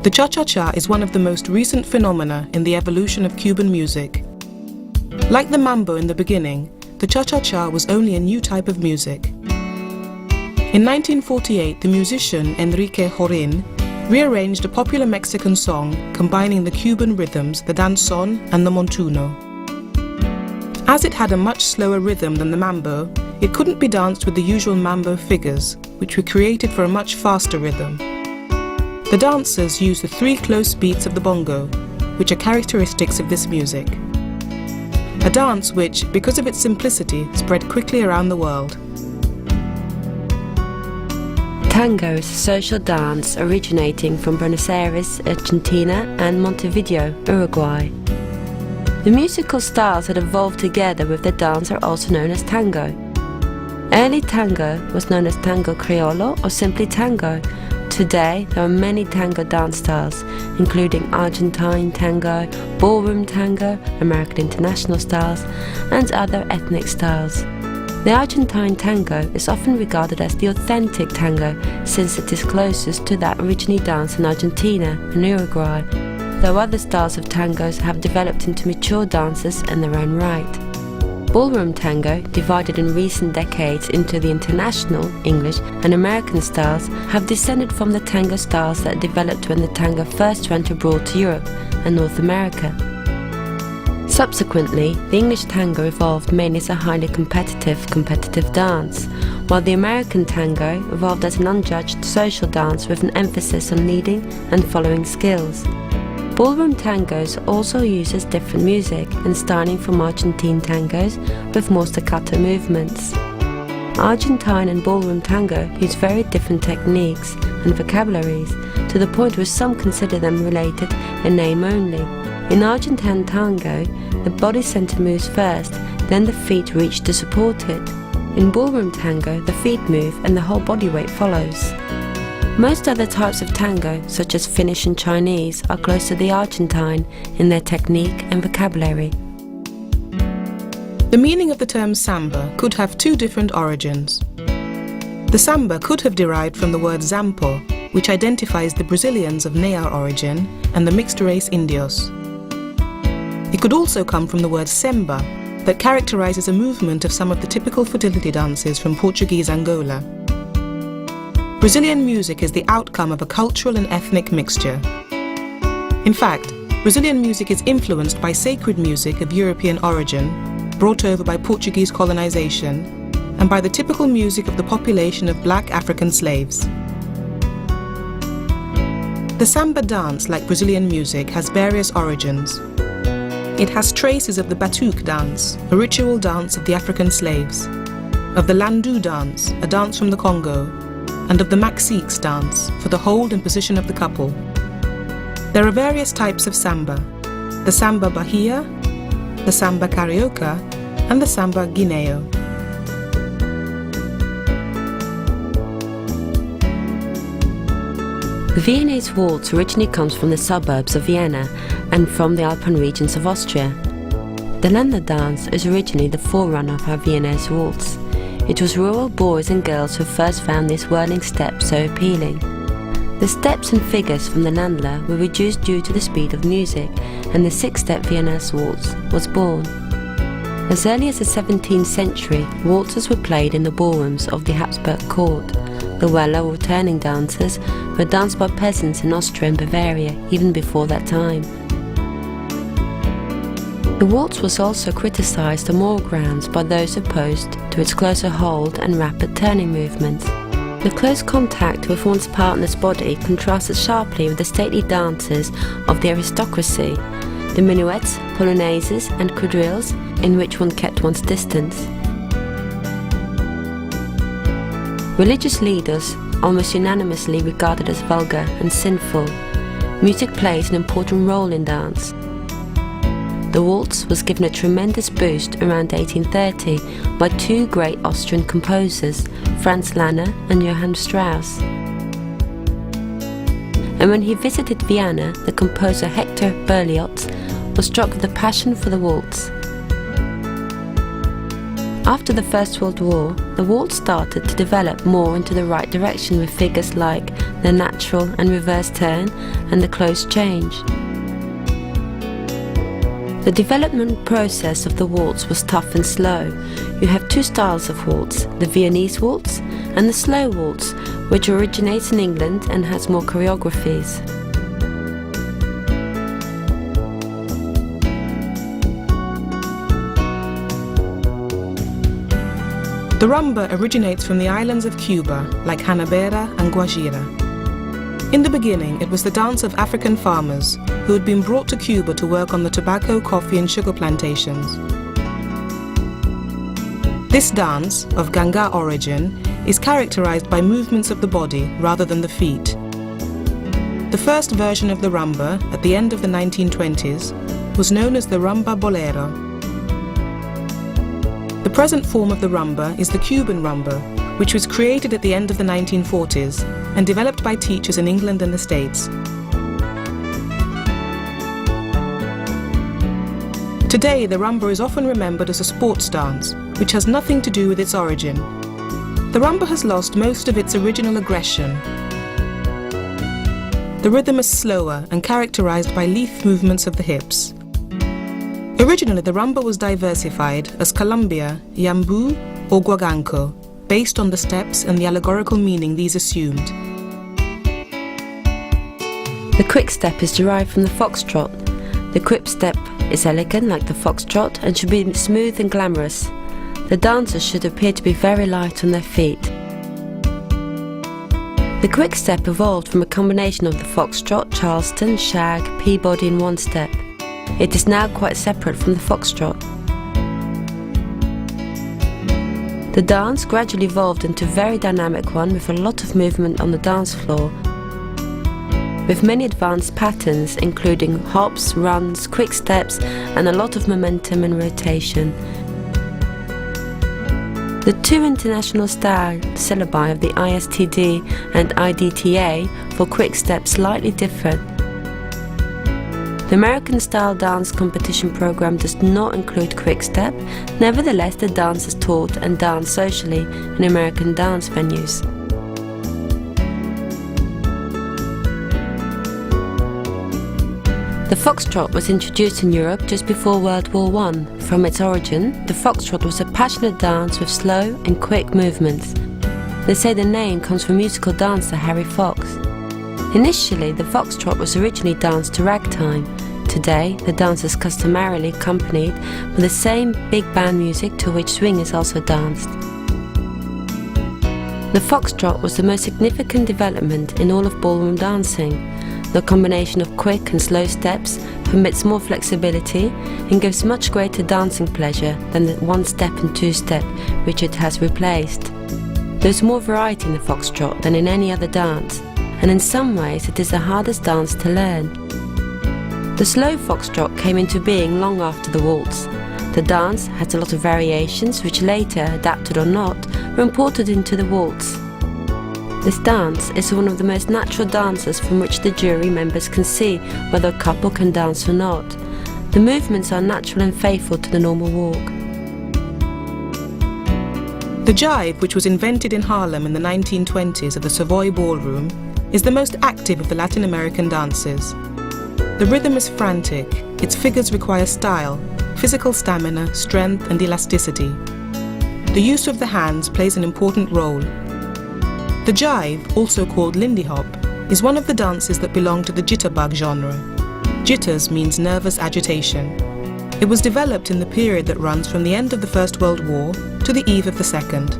The cha-cha-cha is one of the most recent phenomena in the evolution of Cuban music. Like the mambo in the beginning, the cha-cha-cha was only a new type of music. In 1948, the musician Enrique Jorin rearranged a popular Mexican song combining the Cuban rhythms, the danzón and the montuno. As it had a much slower rhythm than the mambo, it couldn't be danced with the usual mambo figures, which were created for a much faster rhythm. The dancers used the 3 close beats of the bongo, which are characteristics of this music. A dance which, because of its simplicity, spread quickly around the world. Tango is a social dance originating from Buenos Aires, Argentina and Montevideo, Uruguay. The musical styles that evolved together with the dance are also known as tango. Early tango was known as tango criollo or simply tango. Today, there are many tango dance styles, including Argentine tango, ballroom tango, American international styles, and other ethnic styles. The Argentine tango is often regarded as the authentic tango, since it is closest to that originally danced in Argentina and Uruguay, though other styles of tangos have developed into mature dances in their own right. Ballroom tango, divided in recent decades into the international, English and American styles, have descended from the tango styles that developed when the tango first went abroad to Europe and North America. Subsequently, the English tango evolved mainly as a highly competitive dance, while the American tango evolved as an unjudged social dance with an emphasis on leading and following skills. Ballroom tangos also uses different music and styling from Argentine tangos with more staccato movements. Argentine and ballroom tango use very different techniques and vocabularies, to the point where some consider them related in name only. In Argentine tango, the body center moves first, then the feet reach to support it. In ballroom tango, the feet move and the whole body weight follows. Most other types of tango, such as Finnish and Chinese, are close to the Argentine in their technique and vocabulary. The meaning of the term samba could have 2 different origins. The samba could have derived from the word zampo, which identifies the Brazilians of Nayar origin and the mixed-race Indios. It could also come from the word semba, that characterizes a movement of some of the typical fertility dances from Portuguese Angola. Brazilian music is the outcome of a cultural and ethnic mixture. In fact, Brazilian music is influenced by sacred music of European origin, brought over by Portuguese colonization, and by the typical music of the population of black African slaves. The samba dance, like Brazilian music, has various origins. It has traces of the batuque dance, a ritual dance of the African slaves, of the landu dance, a dance from the Congo, and of the maxiques dance, for the hold and position of the couple. There are various types of samba: the samba bahia, the samba carioca, and the samba guineo. The Viennese waltz originally comes from the suburbs of Vienna and from the Alpine regions of Austria. The Länder dance is originally the forerunner of our Viennese waltz. It was rural boys and girls who first found this whirling step so appealing. The steps and figures from the Ländler were reduced due to the speed of music, and the 6-step Viennese waltz was born. As early as the 17th century, waltzes were played in the ballrooms of the Habsburg court. The Weller or turning dances were danced by peasants in Austria and Bavaria even before that time. The waltz was also criticized on more grounds by those opposed to its closer hold and rapid turning movements. The close contact with one's partner's body contrasted sharply with the stately dances of the aristocracy, the minuets, polonaises and quadrilles in which one kept one's distance. Religious leaders almost unanimously regarded as vulgar and sinful. Music plays an important role in dance. The waltz was given a tremendous boost around 1830 by 2 great Austrian composers, Franz Lanner and Johann Strauss. And when he visited Vienna, the composer Hector Berlioz was struck with a passion for the waltz. After the First World War, the waltz started to develop more into the right direction with figures like the natural and reverse turn and the close change. The development process of the waltz was tough and slow. You have two styles of waltz, the Viennese waltz and the slow waltz, which originates in England and has more choreographies. The rumba originates from the islands of Cuba, like Hanabera and Guajira. In the beginning, it was the dance of African farmers who had been brought to Cuba to work on the tobacco, coffee and sugar plantations. This dance, of Ganga origin, is characterized by movements of the body rather than the feet. The first version of the rumba, at the end of the 1920s, was known as the rumba bolero. The present form of the rumba is the Cuban rumba, which was created at the end of the 1940s and developed by teachers in England and the States. Today, the rumba is often remembered as a sports dance, which has nothing to do with its origin. The rumba has lost most of its original aggression. The rhythm is slower and characterized by lithe movements of the hips. Originally, the rumba was diversified as Colombia, Yambu, or Guaganco, based on the steps and the allegorical meaning these assumed. The quick step is derived from the foxtrot. The quick step is elegant like the foxtrot and should be smooth and glamorous. The dancers should appear to be very light on their feet. The quick step evolved from a combination of the foxtrot, charleston, shag, Peabody and one step. It is now quite separate from the foxtrot. The dance gradually evolved into a very dynamic one with a lot of movement on the dance floor, with many advanced patterns including hops, runs, quick steps and a lot of momentum and rotation. The two international style syllabi of the ISTD and IDTA for quick steps slightly different. The American Style Dance Competition program does not include quick step, nevertheless the dance is taught and danced socially in American dance venues. The foxtrot was introduced in Europe just before World War I. From its origin, the foxtrot was a passionate dance with slow and quick movements. They say the name comes from musical dancer Harry Fox. Initially, the foxtrot was originally danced to ragtime. Today, the dance is customarily accompanied with the same big band music to which swing is also danced. The foxtrot was the most significant development in all of ballroom dancing. The combination of quick and slow steps permits more flexibility and gives much greater dancing pleasure than the one step and two step which it has replaced. There is more variety in the foxtrot than in any other dance, and in some ways it is the hardest dance to learn. The slow foxtrot came into being long after the waltz. The dance has a lot of variations which later, adapted or not, were imported into the waltz. This dance is one of the most natural dances from which the jury members can see whether a couple can dance or not. The movements are natural and faithful to the normal walk. The jive, which was invented in Harlem in the 1920s at the Savoy Ballroom, is the most active of the Latin American dances. The rhythm is frantic, its figures require style, physical stamina, strength and elasticity. The use of the hands plays an important role. The jive, also called Lindy Hop, is one of the dances that belong to the jitterbug genre. Jitters means nervous agitation. It was developed in the period that runs from the end of the First World War to the eve of the Second.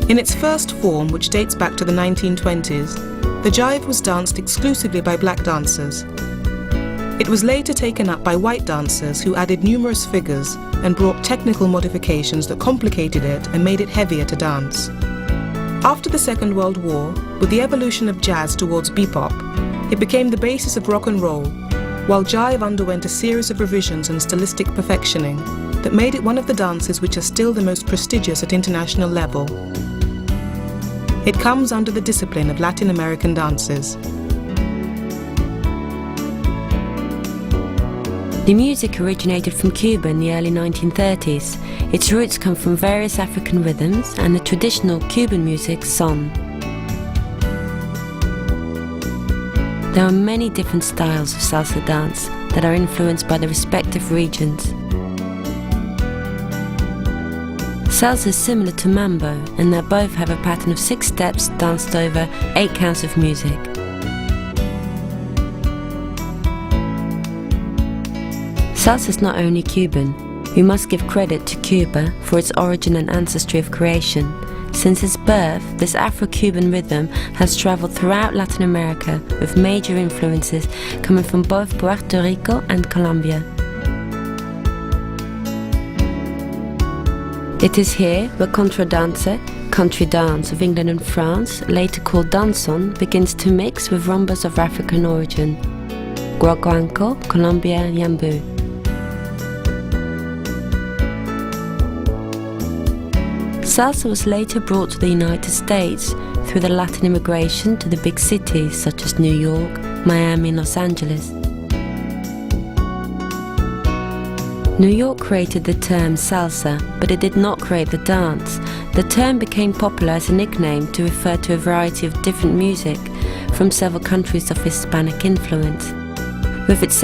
In its first form, which dates back to the 1920s, the jive was danced exclusively by black dancers. It was later taken up by white dancers who added numerous figures and brought technical modifications that complicated it and made it heavier to dance. After the Second World War, with the evolution of jazz towards bebop, it became the basis of rock and roll, while jive underwent a series of revisions and stylistic perfectioning that made it one of the dances which are still the most prestigious at international level. It comes under the discipline of Latin American dances. The music originated from Cuba in the early 1930s. Its roots come from various African rhythms and the traditional Cuban music, son. There are many different styles of salsa dance that are influenced by the respective regions. Salsa is similar to mambo in that both have a pattern of 6 steps danced over 8 counts of music. Salsa is not only Cuban. We must give credit to Cuba for its origin and ancestry of creation. Since its birth, this Afro-Cuban rhythm has travelled throughout Latin America with major influences coming from both Puerto Rico and Colombia. It is here where contradanza, country dance of England and France, later called danson, begins to mix with rumbas of African origin, guaguanco, Colombia and yambu. Salsa was later brought to the United States through the Latin immigration to the big cities such as New York, Miami and Los Angeles. New York created the term salsa, but it did not create the dance. The term became popular as a nickname to refer to a variety of different music from several countries of Hispanic influence. With its